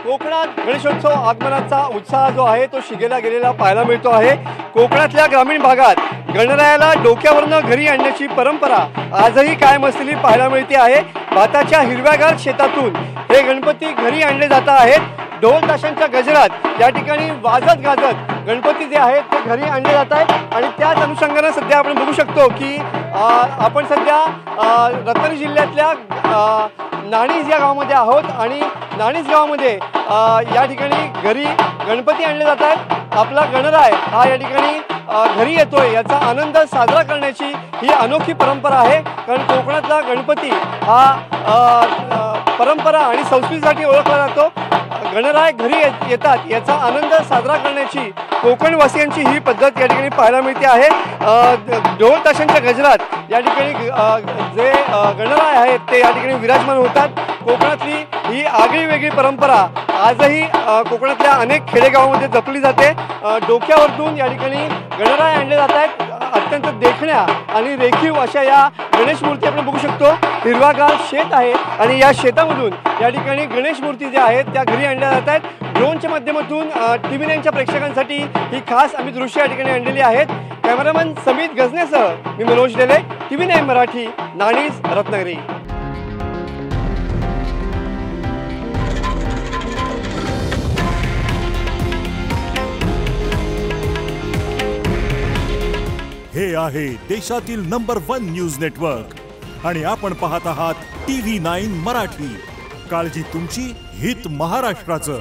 कोकणात गणेशोत्सव आगमनाचा उत्साह जो आहे तो शिगेला गेलेला पाहायला मिळतो आहे। कोकणातल्या ग्रामीण भागात गणरायाला डोक्यावरनं घरी आणण्याची परंपरा आजही कायम असलेली पाहायला मिळते आहे। भाताच्या हिरव्यागार शेतातून हे गणपती घरी आणले जात आहेत। ढोल ताशांच्या गजरात या ठिकाणी वाजत गाजत गणपती जे आहेत ते घरी आणले जात आहेत आणि त्याच अनुषंगाने सध्या आपण बघू शकतो की आपण सध्या रत्नागिरी जिल्ह्यातल्या नाणीज या गावामध्ये आहोत आणि नाणीज गावामध्ये या ठिकाणी घरी गणपती आणले जात आहेत। आपला गणराय हा या ठिकाणी घरी येतोय याचा आनंद साजरा करण्याची ही अनोखी परंपरा आहे। कारण कोकणातला गणपती हा परंपरा आणि संस्कृतीसाठी ओळखला जातो। गणराय घरी येतात याचा आनंद साजरा करण्याची कोकणवासियांची ही पद्धत या ठिकाणी पाहायला मिळते आहे। ढोल ताशांच्या गजरात या ठिकाणी जे गणराय आहेत ते या ठिकाणी विराजमान होतात। कोकणातली ही आगळी वेगळी परंपरा आजही कोकणातल्या अनेक खेडेगावांमध्ये जपली जाते। डोक्यावरतून या ठिकाणी गणराय आणले जात आहेत। अत्यंत देखण्या आणि रेखीव अशा या गणेश मूर्ती आपण बघू शकतो। हिरवागार शेत आहे आणि या शेतामधून या ठिकाणी गणेश मूर्ती ज्या आहेत त्या घरी आणल्या जात आहेत। ड्रोनच्या माध्यमातून TV9च्या प्रेक्षकांसाठी ही खास आम्ही दृश्य या ठिकाणी आणलेली आहेत। कॅमेरामन समित गजनेसह मी मनोज डेले, TV9 मराठी, नाणीज, रत्नागिरी। हे आहे देशातील नंबर 1 न्यूज नेटवर्क आणि आपण पाहत आहात TV9 मराठी। काळजी तुमची, हित महाराष्ट्राचं।